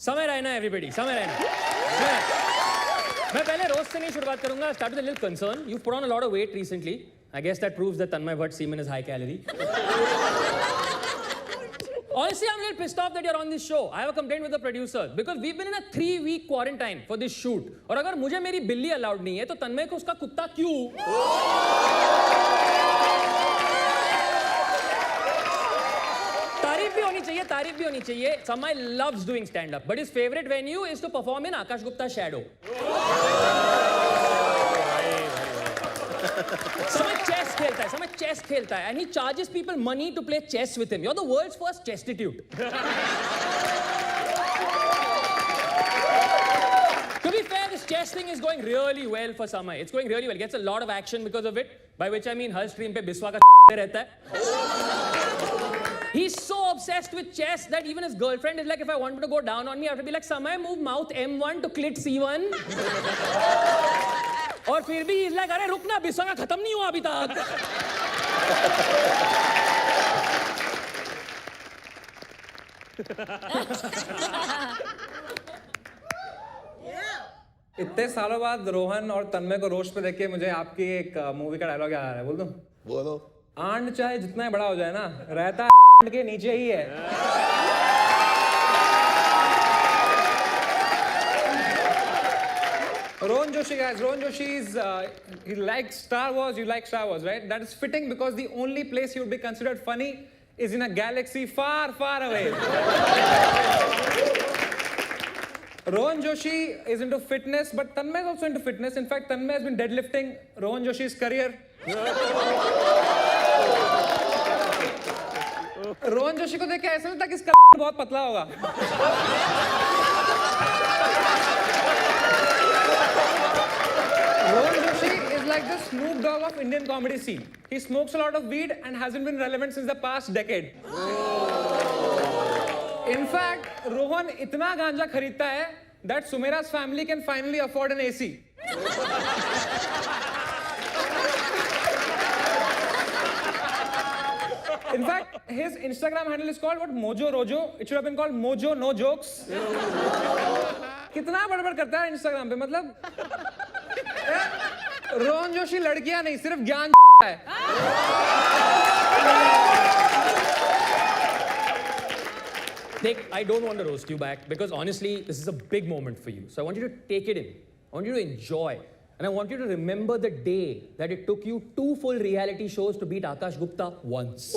समय रहना एवरीबॉडी, समय रहना। मैं पहले रोस्ट से नहीं शुरुआत करूंगा। Start with a little concern. You've put on a lot of weight recently. I guess that proves that Tanmay Bhatt semen is high calorie. Honestly, I'm a little pissed off that you're on this show. I have a complaint with the producer because we've been in a 3-week quarantine for this shoot. और अगर मुझे मेरी बिल्ली allowed नहीं है तो तन्मय को उसका कुत्ता क्यों? तारीफ भी होनी चाहिए। Samay loves doing stand-up, but his favorite venue is to perform in Akash Gupta Shadow. Samay chess खेलता है, and he charges people money to play chess with him. You're the world's first chesstitute. To be fair, this chess thing is going really well for Samay. It's going really well. Gets a lot of action because of it. By which I mean her stream पे बिस्वा का रहता है. He's so obsessed with chess that even his girlfriend is like, if I want him to go down on me, I have to be like, Samay, move mouth M1 to clit C1. और फिर भी he's like, अरे रुकना, बिस्वा खत्म नहीं हुआ अभी तक. इतने सालों बाद रोहन और तन्मय को रोस्ट पे देख के मुझे आपकी एक मूवी का डायलॉग याद आ रहा है। बोल दूं? बोलो। आंड चाहे जितना बड़ा हो जाए ना, रहता के नीचे ही है। Rohan Joshi, guys. Rohan Joshi is he likes Star Wars. You like Star Wars, right? That is fitting because the only place he would be considered funny is in a galaxy far, far away. Rohan Joshi is into fitness, but Tanmay is also into fitness. In fact, Tanmay has been deadlifting Rohan Joshi's career. Rohan Joshi को देख के ऐसा लगता कि इसका बहुत पतला होगा। Rohan Joshi is like the Snoop Dogg of Indian comedy scene. He smokes a lot of weed and hasn't been relevant since the past decade. In fact, Rohan इतना गांजा खरीदता है that Sumera's family can finally afford an AC. In fact, his Instagram handle is called what? Mojo Rojo. It should have been called Mojo No Jokes. कितना बड़बड़ करता है Instagram पे, मतलब रोहन जोशी लड़कियां नहीं, सिर्फ ज्ञान है। Nick, I don't want to roast you back because honestly, this is a big moment for you. So I want you to take it in. I want you to enjoy. And I want you to remember the day that it took you 2 full reality shows to beat Akash Gupta once.